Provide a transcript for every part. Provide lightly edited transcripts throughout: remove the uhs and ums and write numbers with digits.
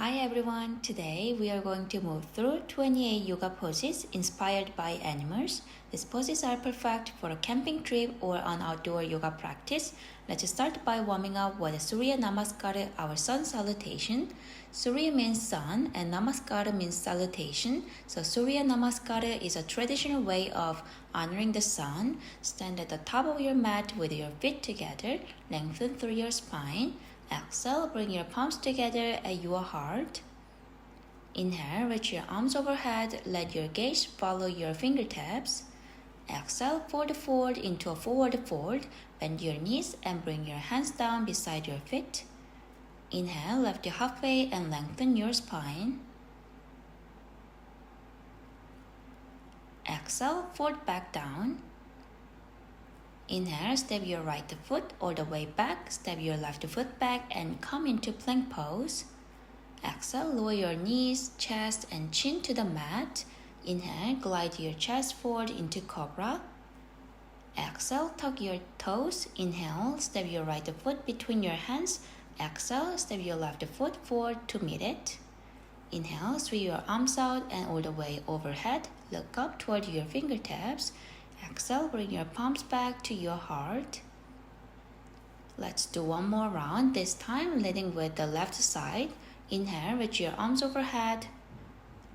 Hi everyone, today we are going to move through 28 yoga poses inspired by animals. These poses are perfect for a camping trip or an outdoor yoga practice. Let's start by warming up with Surya Namaskar, our sun salutation. Surya means sun and Namaskar means salutation. So Surya Namaskar is a traditional way of honoring the sun. Stand at the top of your mat with your feet together, lengthen through your spine. Exhale, bring your palms together at your heart. Inhale, reach your arms overhead, let your gaze follow your fingertips. Exhale, fold into a forward fold, bend your knees and bring your hands down beside your feet. Inhale, lift you halfway and lengthen your spine. Exhale, fold back down. Inhale, step your right foot all the way back, step your left foot back and come into plank pose. Exhale, lower your knees, chest and chin to the mat. Inhale, glide your chest forward into Cobra. Exhale, tuck your toes. Inhale, step your right foot between your hands. Exhale, step your left foot forward to meet it. Inhale, swing your arms out and all the way overhead. Look up toward your fingertips. Exhale, bring your palms back to your heart. Let's do one more round, this time leading with the left side. Inhale, reach your arms overhead.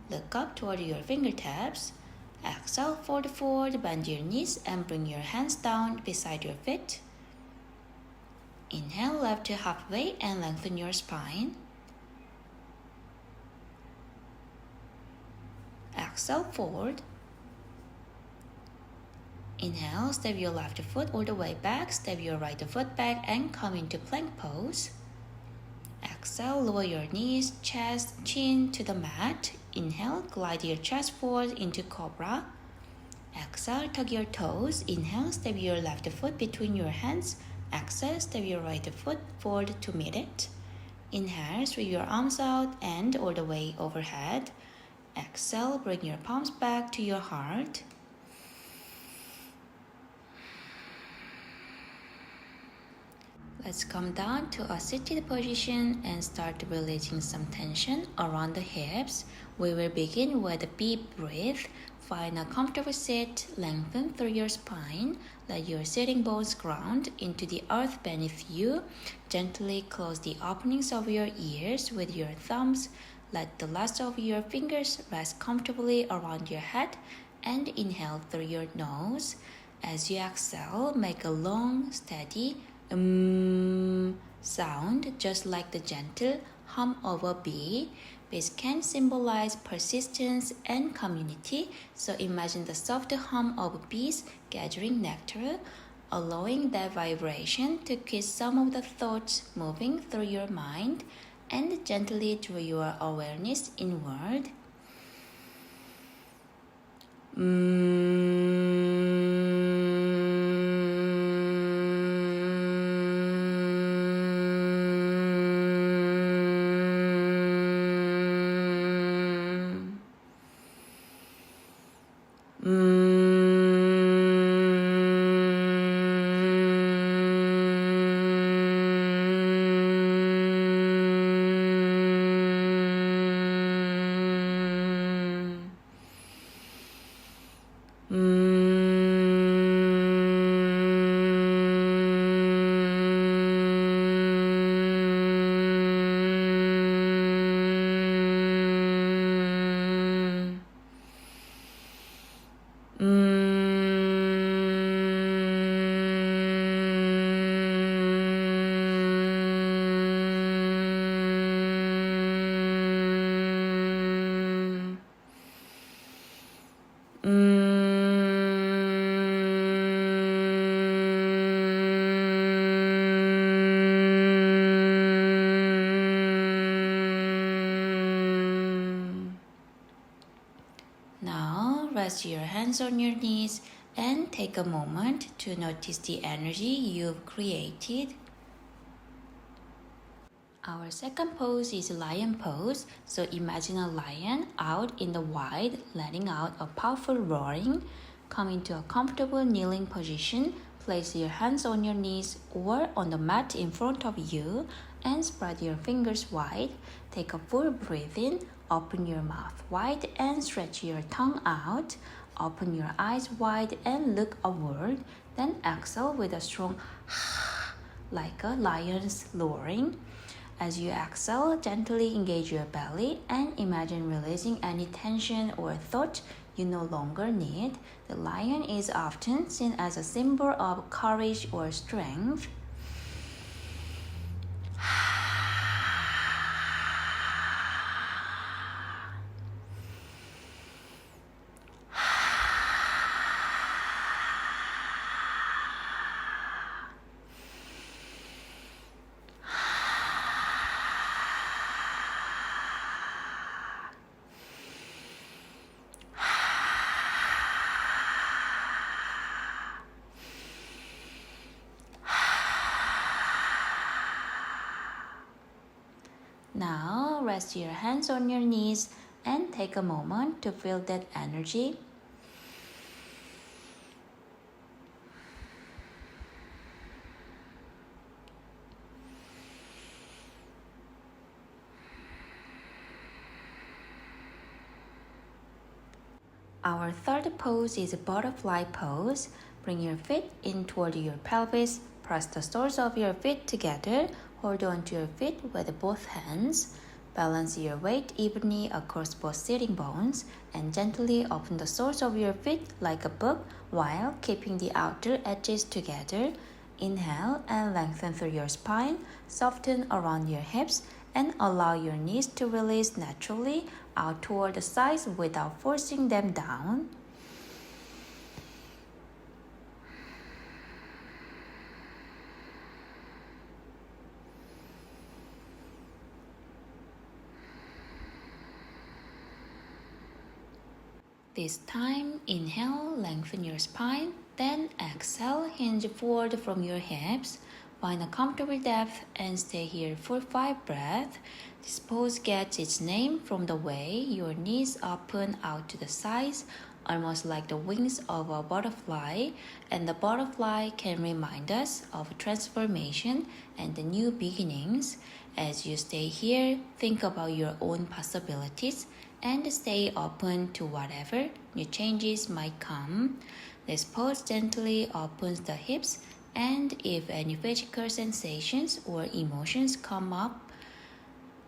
Look up toward your fingertips. Exhale, fold forward, bend your knees and bring your hands down beside your feet. Inhale, lift to halfway and lengthen your spine. Exhale, forward. Inhale, step your left foot all the way back, step your right foot back and come into plank pose. Exhale, lower your knees, chest, chin to the mat. Inhale, glide your chest forward into Cobra. Exhale, tuck your toes. Inhale, step your left foot between your hands. Exhale, step your right foot forward to meet it. Inhale, swing your arms out and all the way overhead. Exhale, bring your palms back to your heart. Let's come down to a seated position and start releasing some tension around the hips. We will begin with a deep breath. Find a comfortable seat, lengthen through your spine. Let your sitting bones ground into the earth beneath you. Gently close the openings of your ears with your thumbs. Let the last of your fingers rest comfortably around your head and inhale through your nose. As you exhale, make a long, steady sound, just like the gentle hum of a bee. Bees can symbolize persistence and community, so imagine the soft hum of bees gathering nectar, allowing that vibration to kiss some of the thoughts moving through your mind, and gently draw your awareness inward. Now, rest your hands on your knees and take a moment to notice the energy you've created. Our second pose is lion pose, so imagine a lion out in the wild, letting out a powerful roaring. Come into a comfortable kneeling position. Place your hands on your knees or on the mat in front of you. and spread your fingers wide. Take a full breath in, open your mouth wide and stretch your tongue out. Open your eyes wide and look upward. Then exhale with a strong like a lion's roaring. As you exhale, gently engage your belly and imagine releasing any tension or thought you no longer need. The lion is often seen as a symbol of courage or strength. Now, rest your hands on your knees and take a moment to feel that energy. Our third pose is a butterfly pose. Bring your feet in toward your pelvis. Press the soles of your feet together. Hold on to your feet with both hands. Balance your weight evenly across both sitting bones and gently open the soles of your feet like a book while keeping the outer edges together. Inhale and lengthen through your spine. Soften around your hips and allow your knees to release naturally out toward the sides without forcing them down. This time, inhale, lengthen your spine, then exhale, hinge forward from your hips. Find a comfortable depth and stay here for 5 breaths. This pose gets its name from the way your knees open out to the sides, almost like the wings of a butterfly, and the butterfly can remind us of transformation and the new beginnings. As you stay here, think about your own possibilities and stay open to whatever new changes might come. This pose gently opens the hips, and if any physical sensations or emotions come up,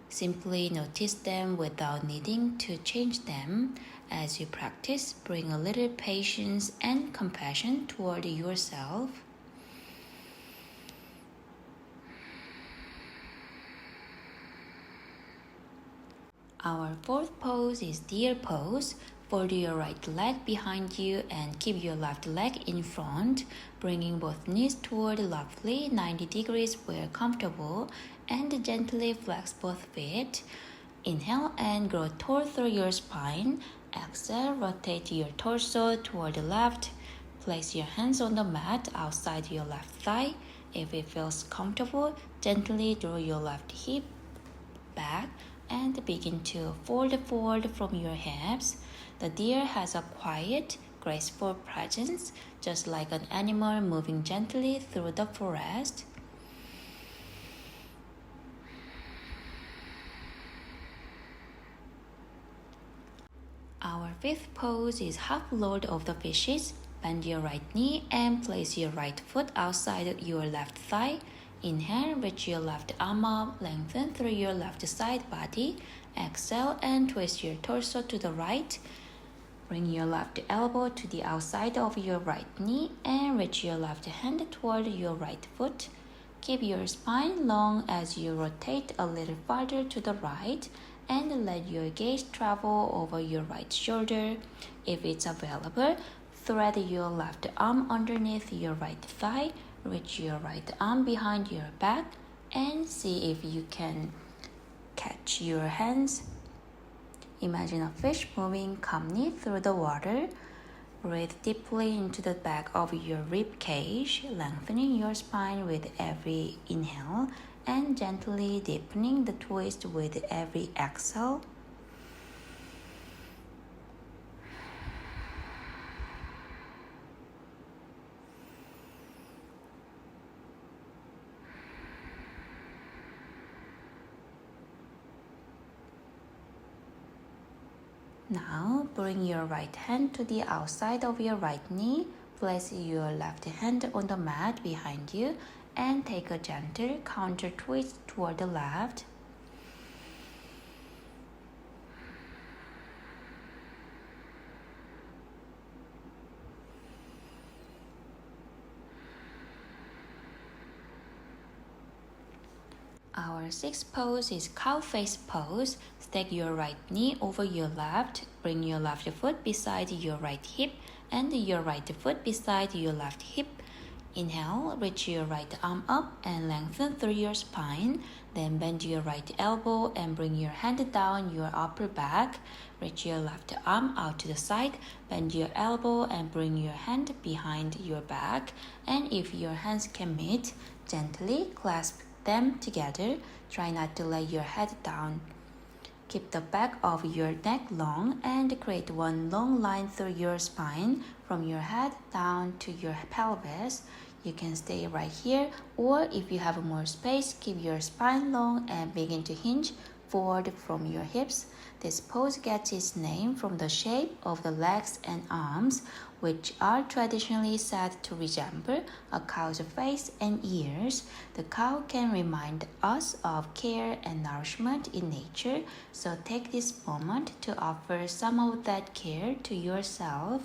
simply notice them without needing to change them. As you practice, bring a little patience and compassion toward yourself. Our fourth pose is deer pose. Fold your right leg behind you and keep your left leg in front, bringing both knees toward roughly 90 degrees where comfortable, and gently flex both feet. Inhale and grow tall through your spine. Exhale, rotate your torso toward the left. Place your hands on the mat outside your left thigh. If it feels comfortable, gently draw your left hip back and begin to fold forward from your hips. The deer has a quiet, graceful presence, just like an animal moving gently through the forest. Our fifth pose is half load of the fishes. Bend your right knee and place your right foot outside your left thigh. Inhale, reach your left arm up, lengthen through your left side body. Exhale and twist your torso to the right. Bring your left elbow to the outside of your right knee and reach your left hand toward your right foot. Keep your spine long as you rotate a little farther to the right and let your gaze travel over your right shoulder. If it's available, thread your left arm underneath your right thigh. Reach your right arm behind your back and see if you can catch your hands. Imagine a fish moving calmly through the water. Breathe deeply into the back of your rib cage, lengthening your spine with every inhale and gently deepening the twist with every exhale. Now bring your right hand to the outside of your right knee. Place your left hand on the mat behind you and take a gentle counter twist toward the left. Our sixth pose is cow face pose. Stack your right knee over your left. Bring your left foot beside your right hip and your right foot beside your left hip. Inhale, reach your right arm up and lengthen through your spine. Then bend your right elbow and bring your hand down your upper back. Reach your left arm out to the side. Bend your elbow and bring your hand behind your back. And if your hands can meet, gently clasp them together. Try not to lay your head down. Keep the back of your neck long and create one long line through your spine from your head down to your pelvis. You can stay right here, or if you have more space, keep your spine long and begin to hinge forward from your hips. This pose gets its name from the shape of the legs and arms, which are traditionally said to resemble a cow's face and ears. The cow can remind us of care and nourishment in nature, so take this moment to offer some of that care to yourself.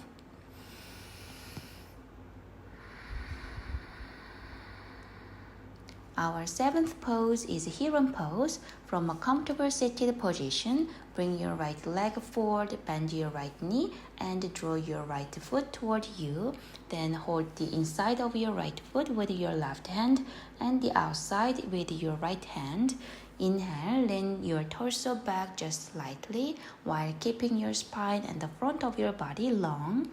Our seventh pose is Heron pose. From a comfortable seated position, bring your right leg forward, bend your right knee, and draw your right foot toward you. Then hold the inside of your right foot with your left hand and the outside with your right hand. Inhale, lean your torso back just slightly while keeping your spine and the front of your body long.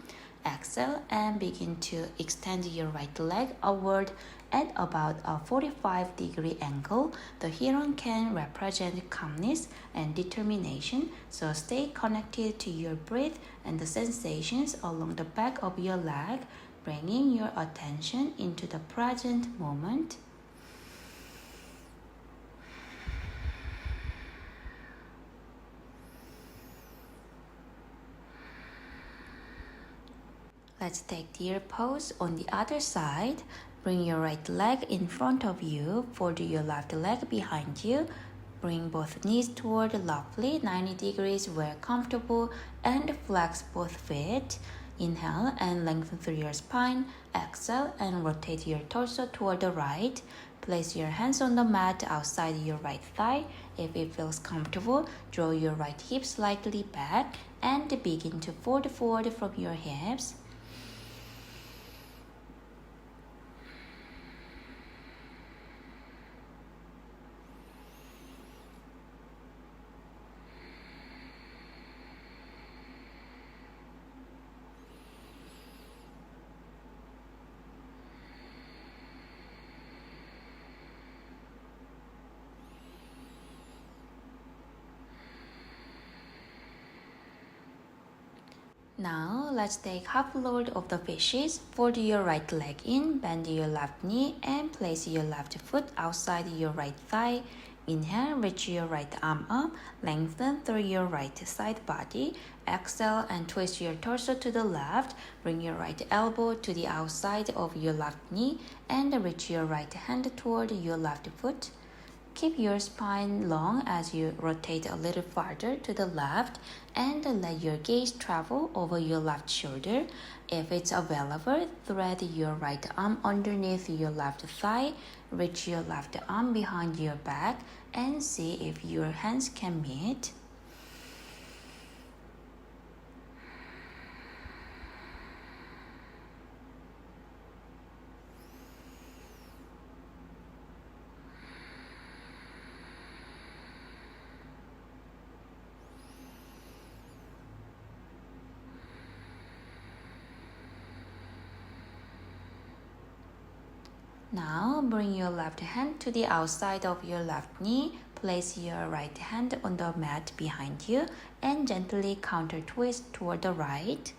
Exhale and begin to extend your right leg upward at about a 45-degree angle. The Heron can represent calmness and determination, so stay connected to your breath and the sensations along the back of your leg, bringing your attention into the present moment. Let's take deer pose on the other side. Bring your right leg in front of you, fold your left leg behind you. Bring both knees toward roughly 90 degrees where comfortable and flex both feet. Inhale and lengthen through your spine. Exhale and rotate your torso toward the right. Place your hands on the mat outside your right thigh. If it feels comfortable, draw your right hip slightly back and begin to fold forward from your hips. Now, let's take half load of the fishes. Fold your right leg in, bend your left knee, and place your left foot outside your right thigh. Inhale, reach your right arm up, lengthen through your right side body. Exhale and twist your torso to the left. Bring your right elbow to the outside of your left knee and reach your right hand toward your left foot. Keep your spine long as you rotate a little farther to the left and let your gaze travel over your left shoulder. If it's available, thread your right arm underneath your left thigh, reach your left arm behind your back, and see if your hands can meet. Now, bring your left hand to the outside of your left knee. Place your right hand on the mat behind you and gently counter twist toward the right.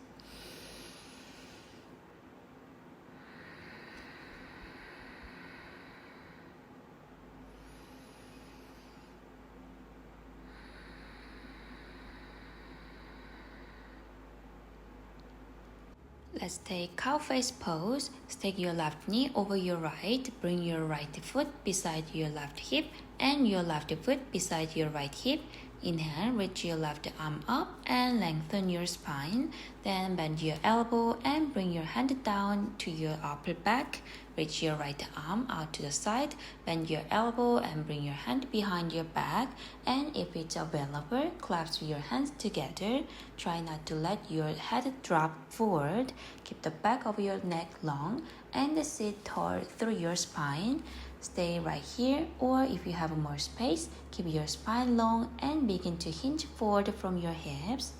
Let's take cow face pose. Take your left knee over your right. Bring your right foot beside your left hip and your left foot beside your right hip. Inhale, reach your left arm up and lengthen your spine. Then bend your elbow and bring your hand down to your upper back. Reach your right arm out to the side. Bend your elbow and bring your hand behind your back. And if it's available, clasp your hands together. Try not to let your head drop forward. Keep the back of your neck long and sit tall through your spine. Stay right here, or if you have more space, keep your spine long and begin to hinge forward from your hips.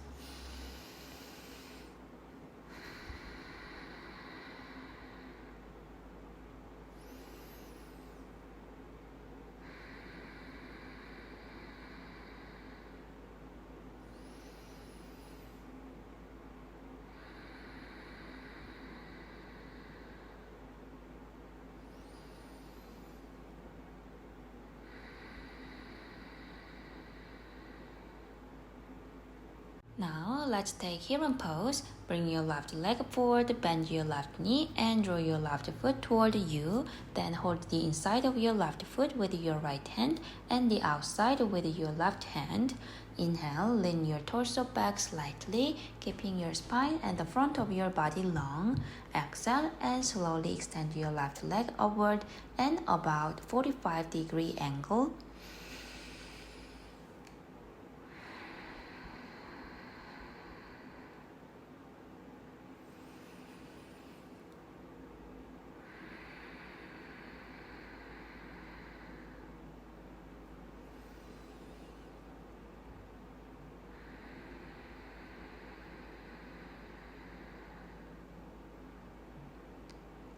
Now let's take Heron pose. Bring your left leg forward, bend your left knee and draw your left foot toward you. Then hold the inside of your left foot with your right hand and the outside with your left hand. Inhale, lean your torso back slightly, keeping your spine and the front of your body long. Exhale and slowly extend your left leg upward and about 45-degree angle.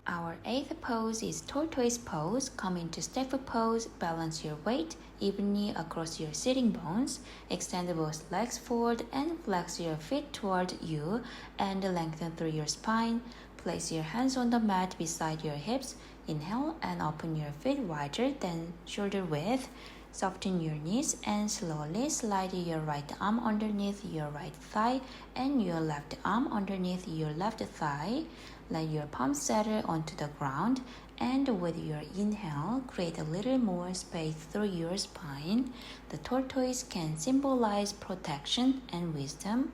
Our eighth pose is tortoise pose. Come into step pose, balance your weight evenly across your sitting bones. Extend both legs forward and flex your feet toward you and lengthen through your spine. Place your hands on the mat beside your hips. Inhale and open your feet wider than shoulder width. Soften your knees and slowly slide your right arm underneath your right thigh and your left arm underneath your left thigh. Let your palms settle onto the ground and with your inhale, create a little more space through your spine. The tortoise can symbolize protection and wisdom.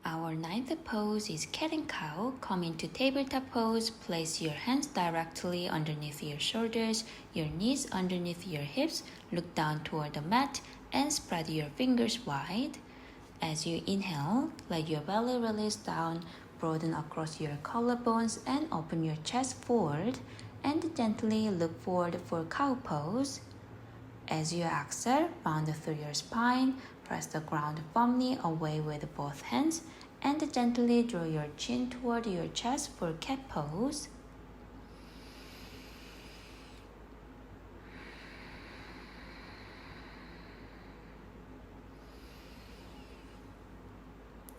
Our ninth pose is cat and cow. Come into tabletop pose. Place your hands directly underneath your shoulders, your knees underneath your hips. Look down toward the mat and spread your fingers wide. As you inhale, let your belly release down, broaden across your collarbones and open your chest forward. And gently look forward for cow pose. As you exhale, round through your spine, press the ground firmly away with both hands, and gently draw your chin toward your chest for cat pose.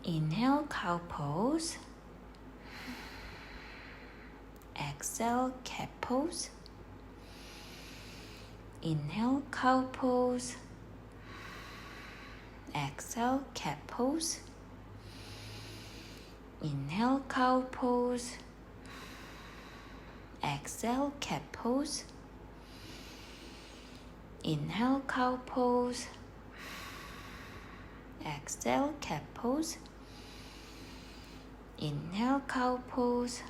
Inhale, cow pose. Exhale, cat pose. Inhale, cow pose. Exhale, cat pose. Inhale, cow pose. Exhale, cat pose. Inhale, cow pose. Exhale, cat pose. Inhale, cow pose.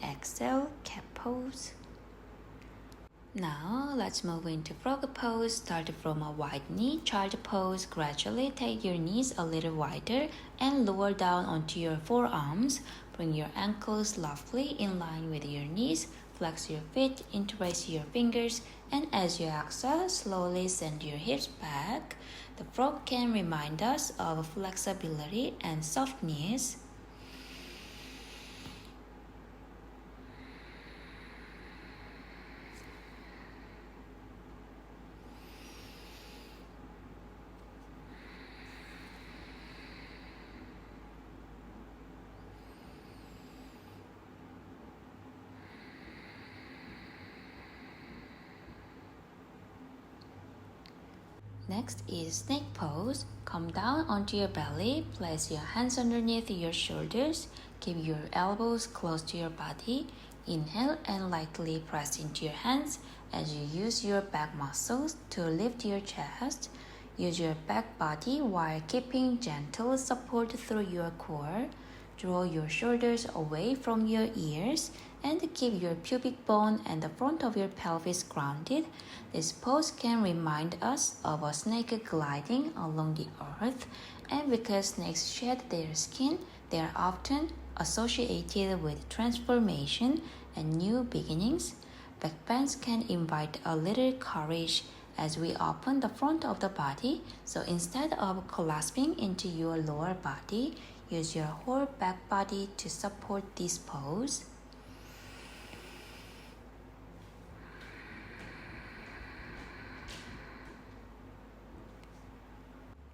Exhale, cat pose. Now let's move into frog pose. Start from a wide knee, child pose. Gradually take your knees a little wider and lower down onto your forearms. Bring your ankles roughly in line with your knees. Flex your feet, interlace your fingers, and as you exhale, slowly send your hips back. The frog can remind us of flexibility and softness. Next is snake pose. Come down onto your belly, place your hands underneath your shoulders, keep your elbows close to your body. Inhale and lightly press into your hands as you use your back muscles to lift your chest. Use your back body while keeping gentle support through your core. Draw your shoulders away from your ears and keep your pubic bone and the front of your pelvis grounded. This pose can remind us of a snake gliding along the earth, and because snakes shed their skin, they are often associated with transformation and new beginnings. Back bends can invite a little courage as we open the front of the body, so instead of collapsing into your lower body, use your whole back body to support this pose.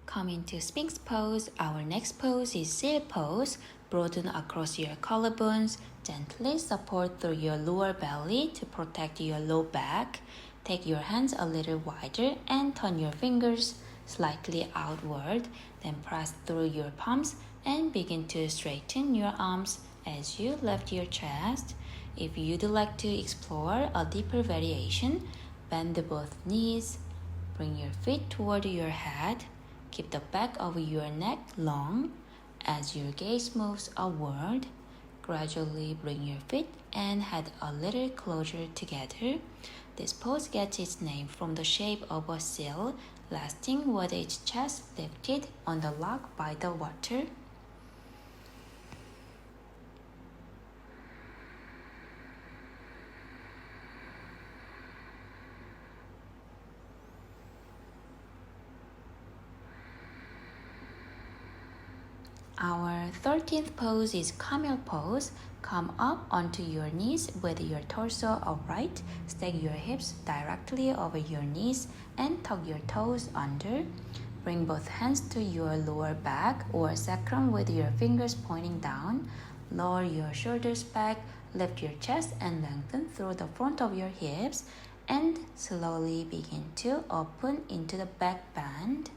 Come into Sphinx pose. Our next pose is seal pose. Broaden across your collarbones. Gently support through your lower belly to protect your low back. Take your hands a little wider and turn your fingers slightly outward. Then press through your palms and begin to straighten your arms as you lift your chest. If you'd like to explore a deeper variation, bend both knees. Bring your feet toward your head. Keep the back of your neck long. As your gaze moves upward, gradually bring your feet and head a little closer together. This pose gets its name from the shape of a seal, resting with its chest lifted on the log by the water. Our 13th pose is Camel pose. Come up onto your knees with your torso upright. Stack your hips directly over your knees and tuck your toes under. Bring both hands to your lower back or sacrum with your fingers pointing down. Lower your shoulders back, lift your chest and lengthen through the front of your hips, and slowly begin to open into the back bend.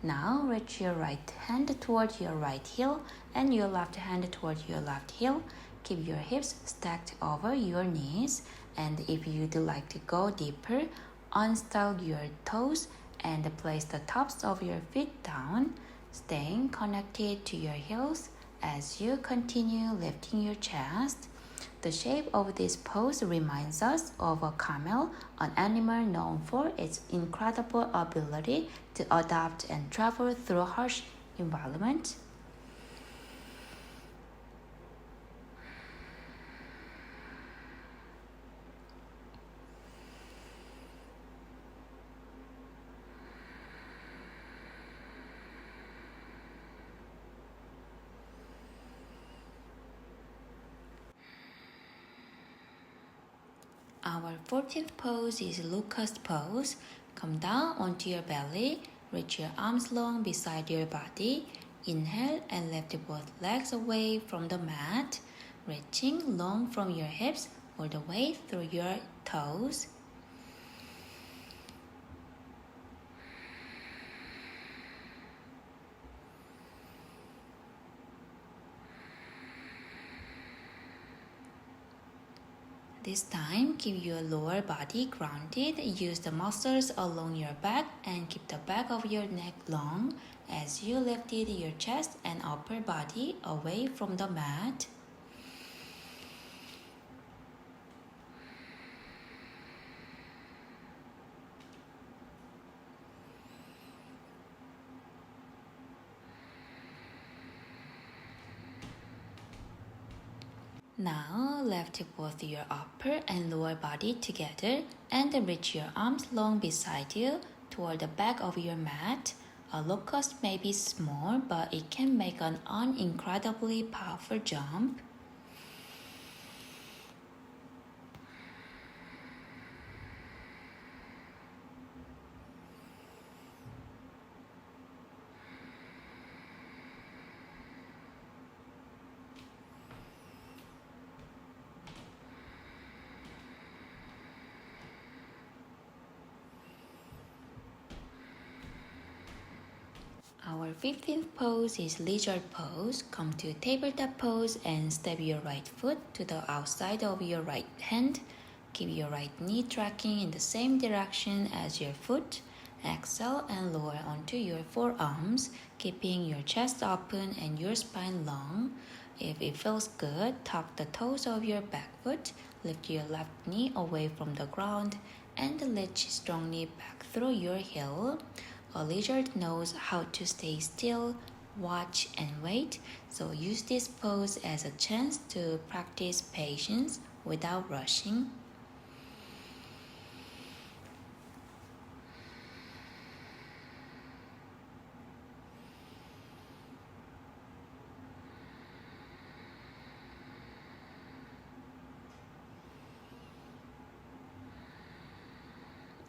Now reach your right hand toward your right heel and your left hand toward your left heel. Keep your hips stacked over your knees, and if you'd like to go deeper, unstyle your toes and place the tops of your feet down, staying connected to your heels as you continue lifting your chest. The shape of this pose reminds us of a camel, an animal known for its incredible ability to adapt and travel through harsh environments. Our 14th pose is locust pose. Come down onto your belly, reach your arms long beside your body. Inhale and lift both legs away from the mat, reaching long from your hips all the way through your toes. This time, keep your lower body grounded. Use the muscles along your back and keep the back of your neck long as you lifted your chest and upper body away from the mat. Now lift both your upper and lower body together and reach your arms long beside you toward the back of your mat. A locust may be small, but it can make an incredibly powerful jump. Our 15th pose is lizard pose. Come to tabletop pose and step your right foot to the outside of your right hand. Keep your right knee tracking in the same direction as your foot. Exhale and lower onto your forearms, keeping your chest open and your spine long. If it feels good, tuck the toes of your back foot, lift your left knee away from the ground, and reach strongly back through your heel. A lizard knows how to stay still, watch, and wait, so use this pose as a chance to practice patience without rushing.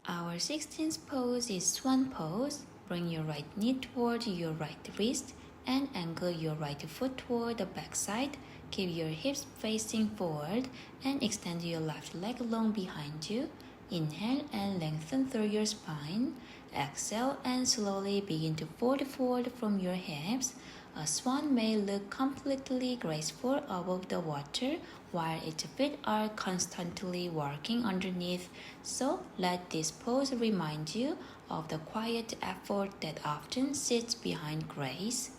Our 16th pose is swan pose. Bring your right knee toward your right wrist and angle your right foot toward the back side. Keep your hips facing forward and extend your left leg long behind you. Inhale and lengthen through your spine. Exhale and slowly begin to fold forward from your hips. A swan may look completely graceful above the water while its feet are constantly working underneath, so let this pose remind you of the quiet effort that often sits behind grace.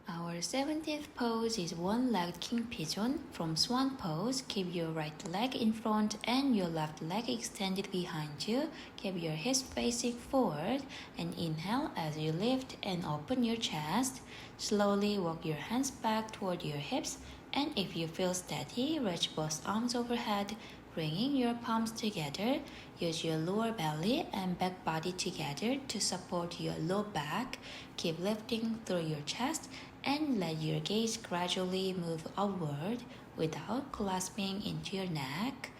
Our 17th pose is one-legged king pigeon. From swan pose, keep your right leg in front and your left leg extended behind you. Keep your hips facing forward and inhale as you lift and open your chest. Slowly walk your hands back toward your hips, and if you feel steady, reach both arms overhead, bringing your palms together. Use your lower belly and back body together to support your low back. Keep lifting through your chest and let your gaze gradually move upward without clasping into your neck.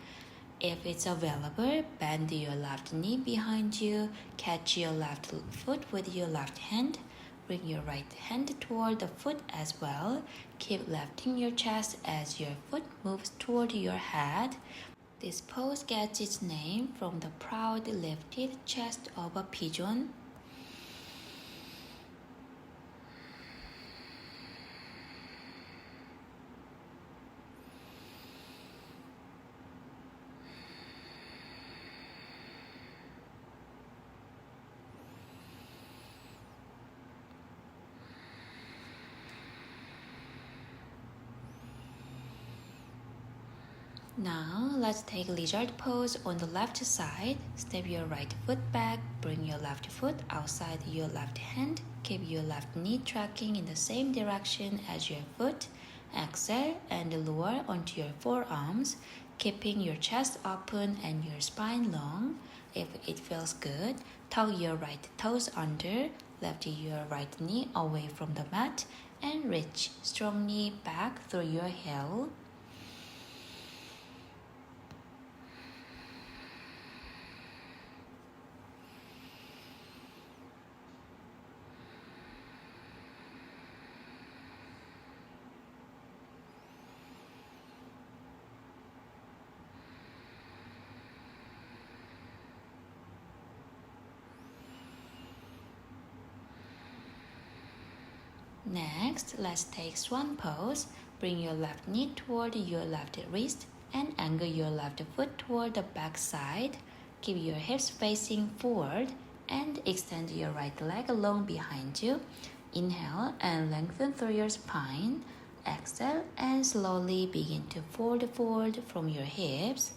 If it's available, bend your left knee behind you, catch your left foot with your left hand, bring your right hand toward the foot as well. Keep lifting your chest as your foot moves toward your head. This pose gets its name from the proud lifted chest of a pigeon. Now, let's take lizard pose on the left side. Step your right foot back, bring your left foot outside your left hand. Keep your left knee tracking in the same direction as your foot. Exhale and lower onto your forearms, keeping your chest open and your spine long. If it feels good, tuck your right toes under, lift your right knee away from the mat, and reach strongly back through your heel. Next, let's take swan pose. Bring your left knee toward your left wrist and angle your left foot toward the back side. Keep your hips facing forward and extend your right leg long behind you. Inhale and lengthen through your spine. Exhale and slowly begin to fold forward from your hips.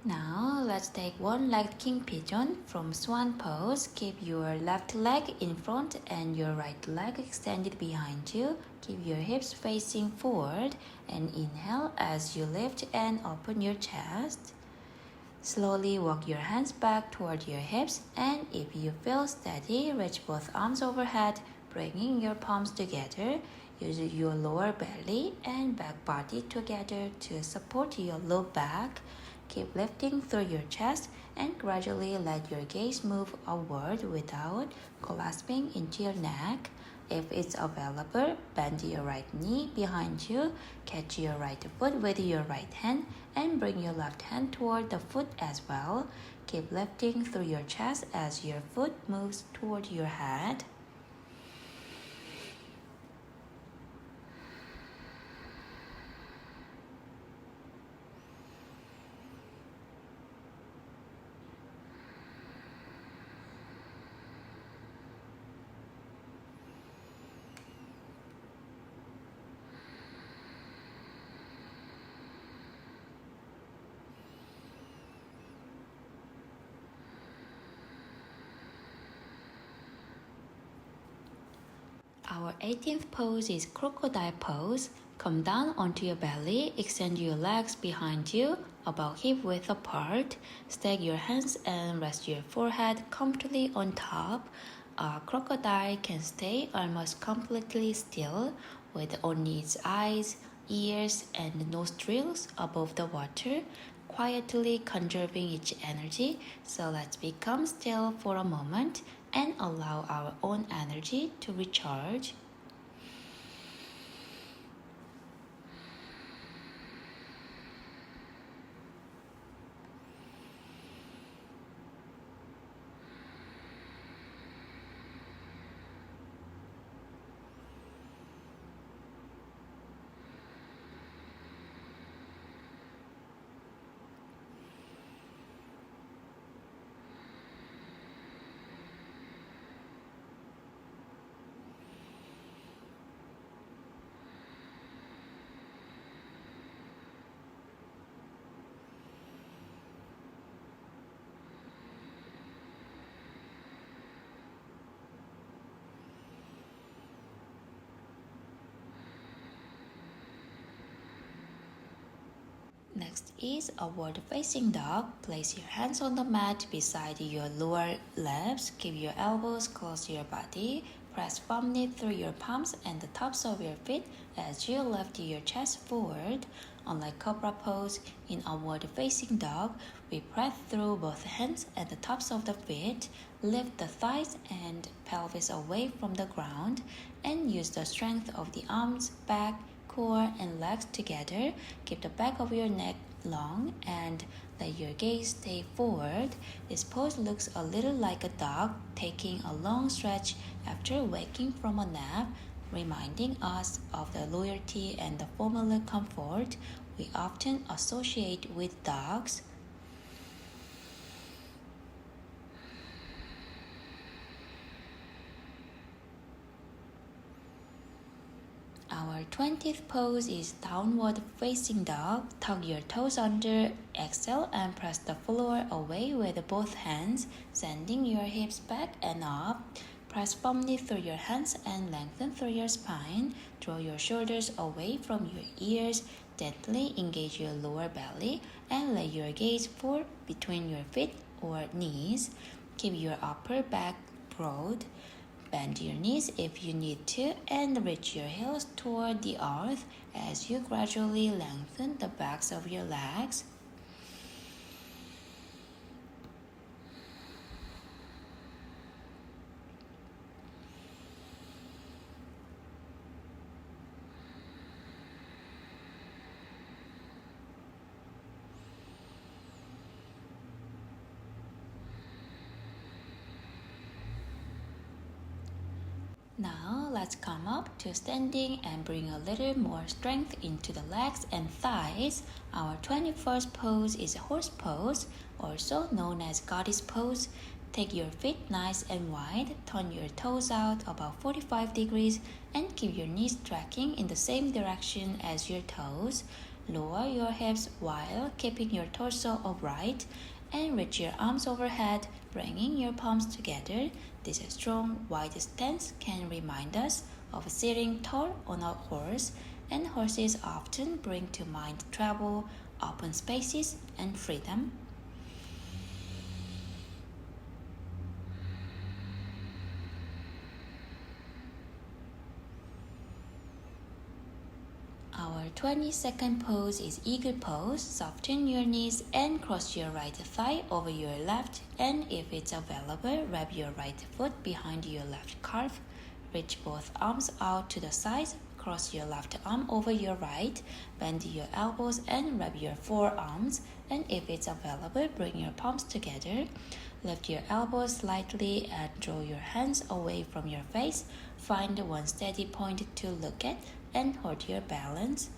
Now let's take one-legged king pigeon from swan pose. Keep your left leg in front and your right leg extended behind you. Keep your hips facing forward and inhale as you lift and open your chest. Slowly walk your hands back toward your hips, and if you feel steady, reach both arms overhead, bringing your palms together. Use your lower belly and back body together to support your low back. Keep lifting through your chest and gradually let your gaze move upward without collapsing into your neck. If it's available, bend your right knee behind you, catch your right foot with your right hand, and bring your left hand toward the foot as well. Keep lifting through your chest as your foot moves toward your head. Our 18th pose is crocodile pose. Come down onto your belly, extend your legs behind you, about hip width apart. Stack your hands and rest your forehead comfortably on top. A crocodile can stay almost completely still with only its eyes, ears, and nostrils above the water, quietly conserving its energy. So let's become still for a moment and allow our own energy to recharge. Next is upward facing dog. Place your hands on the mat beside your lower legs. Keep your elbows close to your body. Press firmly through your palms and the tops of your feet as you lift your chest forward. Unlike Cobra pose, in upward facing dog, we press through both hands and the tops of the feet. Lift the thighs and pelvis away from the ground and use the strength of the arms, back, core, and legs together. Keep the back of your neck long and let your gaze stay forward. This pose looks a little like a dog taking a long stretch after waking from a nap, reminding us of the loyalty and the familiar comfort we often associate with dogs. Our 20th pose is downward facing dog. Tuck your toes under, exhale and press the floor away with both hands, sending your hips back and up. Press firmly through your hands and lengthen through your spine. Draw your shoulders away from your ears. Gently engage your lower belly and let your gaze fall between your feet or knees. Keep your upper back broad. Bend your knees if you need to and reach your heels toward the earth as you gradually lengthen the backs of your legs. Now let's come up to standing and bring a little more strength into the legs and thighs. Our 21st pose is horse pose, also known as goddess pose. Take your feet nice and wide, turn your toes out about 45 degrees and keep your knees tracking in the same direction as your toes. Lower your hips while keeping your torso upright and reach your arms overhead, bringing your palms together. This strong, wide stance can remind us of sitting tall on a horse, and horses often bring to mind travel, open spaces, and freedom. Our 22nd pose is Eagle Pose. Soften your knees and cross your right thigh over your left, and if it's available, wrap your right foot behind your left calf. Reach both arms out to the sides, cross your left arm over your right, bend your elbows and wrap your forearms, and if it's available, bring your palms together. Lift your elbows slightly and draw your hands away from your face. Find one steady point to look at and hold your balance.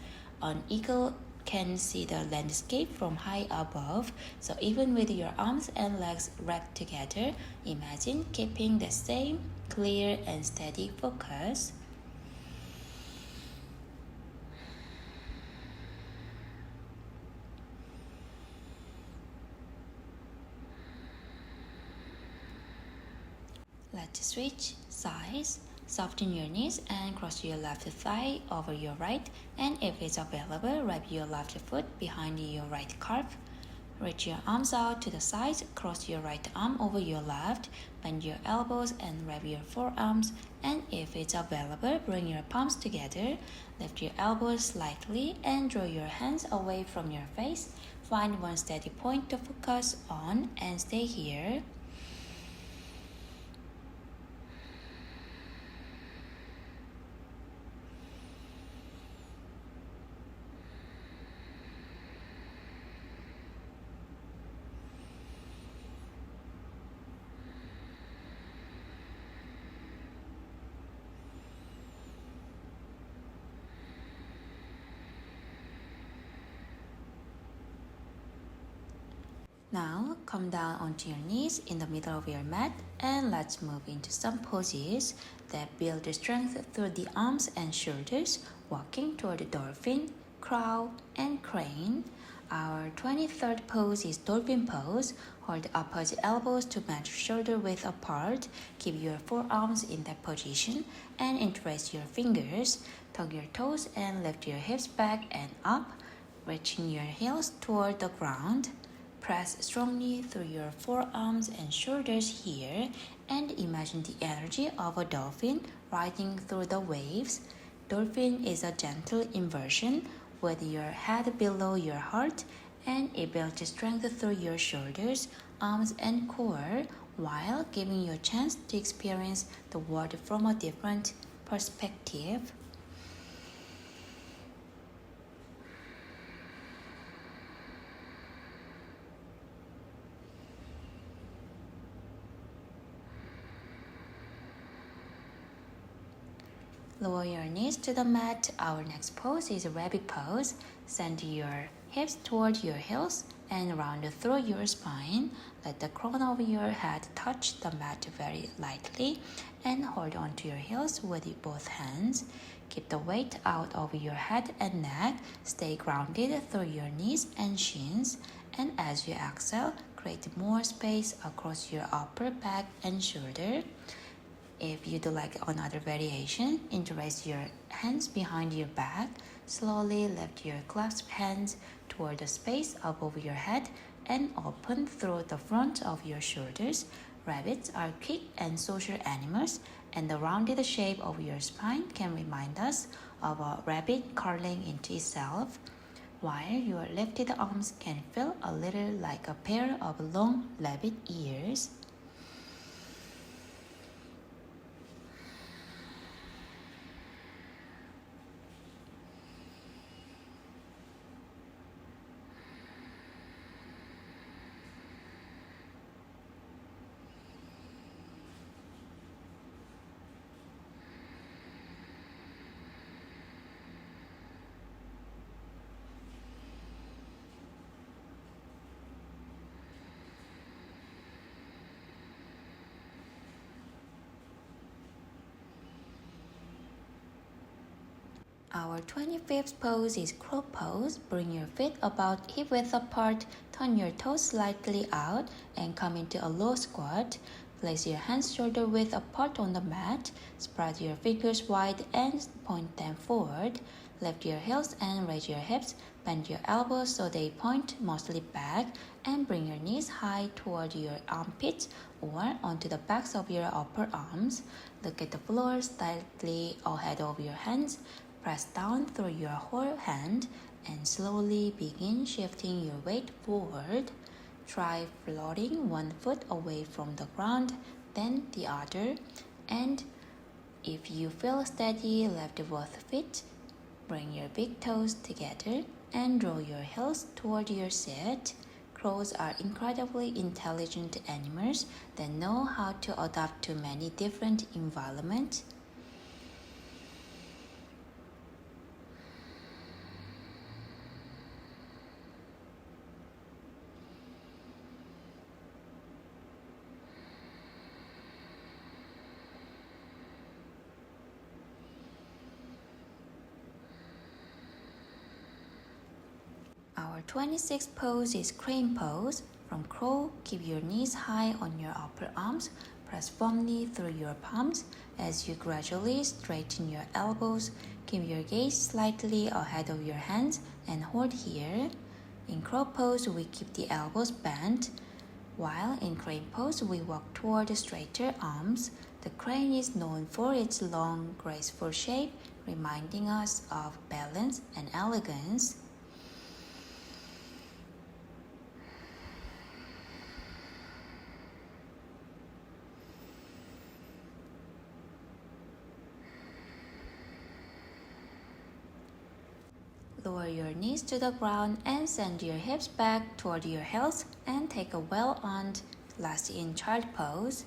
On Eagle can see the landscape from high above, so even with your arms and legs wrapped together, imagine keeping the same clear and steady focus. Let's switch sides. Soften your knees and cross your left thigh over your right, and if it's available, wrap your left foot behind your right calf. Reach your arms out to the sides, cross your right arm over your left, bend your elbows and wrap your forearms, and if it's available, bring your palms together. Lift your elbows slightly and draw your hands away from your face. Find one steady point to focus on and stay here. Now, come down onto your knees in the middle of your mat, and let's move into some poses that build the strength through the arms and shoulders, walking toward the dolphin, crow, and crane. Our 23rd pose is dolphin pose. Hold opposite elbows to match shoulder width apart. Keep your forearms in that position and interlace your fingers. Tuck your toes and lift your hips back and up, reaching your heels toward the ground. Press strongly through your forearms and shoulders here, and imagine the energy of a dolphin riding through the waves. Dolphin is a gentle inversion with your head below your heart, and it builds strength through your shoulders, arms, and core, while giving you a chance to experience the world from a different perspective. Lower your knees to the mat. Our next pose is rabbit pose. Send your hips toward your heels and round through your spine. Let the crown of your head touch the mat very lightly and hold on to your heels with both hands. Keep the weight out of your head and neck. Stay grounded through your knees and shins. And as you exhale, create more space across your upper back and shoulder. If you'd like another variation, interlace your hands behind your back. Slowly lift your clasped hands toward the space above your head and open through the front of your shoulders. Rabbits are quick and social animals, and the rounded shape of your spine can remind us of a rabbit curling into itself, while your lifted arms can feel a little like a pair of long rabbit ears. Our 25th pose is crow pose. Bring your feet about hip width apart, turn your toes slightly out and come into a low squat. Place your hands shoulder width apart on the mat. Spread your fingers wide and point them forward. Lift your heels and raise your hips. Bend your elbows so they point mostly back and bring your knees high toward your armpits or onto the backs of your upper arms. Look at the floor slightly ahead of your hands. Press down through your whole hand and slowly begin shifting your weight forward. Try floating one foot away from the ground, then the other, and if you feel steady, lift both feet. Bring your big toes together and draw your heels toward your seat. Crows are incredibly intelligent animals that know how to adapt to many different environments. Our 26th pose is crane pose. From crow, keep your knees high on your upper arms. Press firmly through your palms as you gradually straighten your elbows. Keep your gaze slightly ahead of your hands and hold here. In crow pose, we keep the elbows bent, while in crane pose, we walk toward straighter arms. The crane is known for its long, graceful shape, reminding us of balance and elegance. Lower your knees to the ground and send your hips back toward your heels and take a well-earned last in child pose.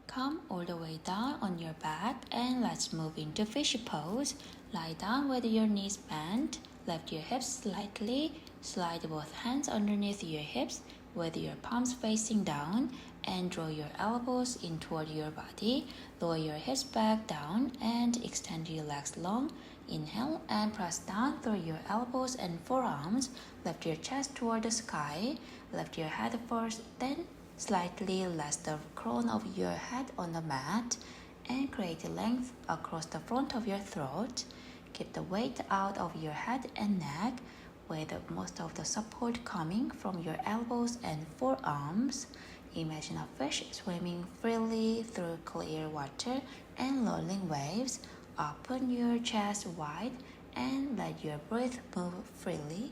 Come all the way down on your back and let's move into fishy pose. Lie down with your knees bent. Lift your hips slightly. Slide both hands underneath your hips with your palms facing down and draw your elbows in toward your body. Lower your hips back down and extend your legs long. Inhale and press down through your elbows and forearms. Lift your chest toward the sky. Lift your head first, then slightly rest the crown of your head on the mat and create length across the front of your throat. Keep the weight out of your head and neck with most of the support coming from your elbows and forearms. Imagine a fish swimming freely through clear water and rolling waves. Open your chest wide and let your breath move freely.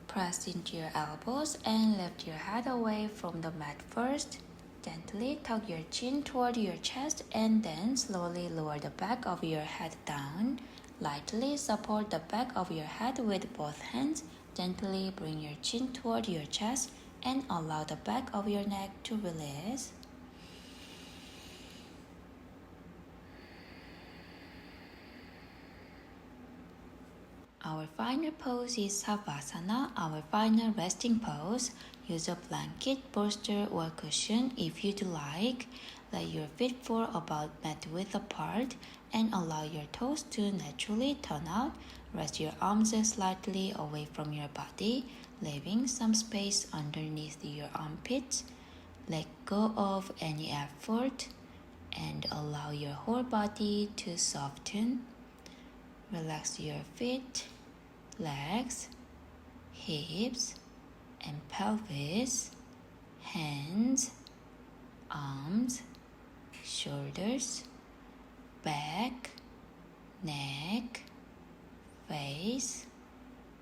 Press into your elbows and lift your head away from the mat first. Gently tuck your chin toward your chest and then slowly lower the back of your head down. Lightly support the back of your head with both hands. Gently bring your chin toward your chest and allow the back of your neck to release. Our final pose is Savasana, our final resting pose. Use a blanket, bolster, or cushion if you'd like. Let your feet fall about mat width apart and allow your toes to naturally turn out. Rest your arms slightly away from your body, leaving some space underneath your armpits. Let go of any effort and allow your whole body to soften. Relax your feet, legs, hips, and pelvis, hands, arms, shoulders, back, neck, face,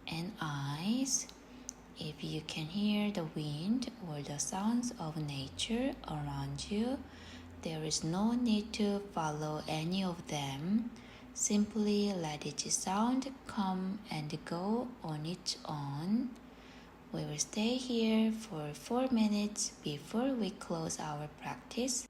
and eyes. If you can hear the wind or the sounds of nature around you, there is no need to follow any of them. Simply let each sound come and go on its own. We will stay here for 4 minutes before we close our practice.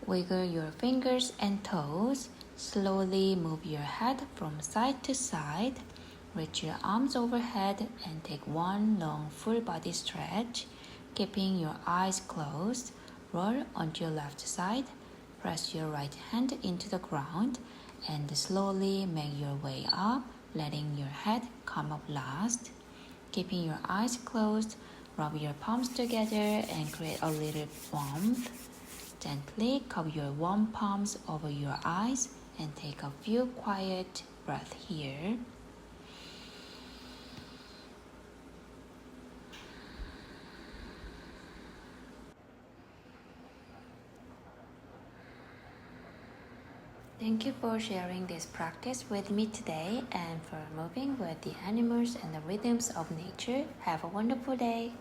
Wiggle your fingers and toes. Slowly move your head from side to side. Reach your arms overhead and take one long full body stretch. Keeping your eyes closed, roll onto your left side. Press your right hand into the ground and slowly make your way up, letting your head come up last. Keeping your eyes closed, rub your palms together and create a little warmth. Gently cup your warm palms over your eyes and take a few quiet breaths here. Thank you for sharing this practice with me today and for moving with the animals and the rhythms of nature. Have a wonderful day.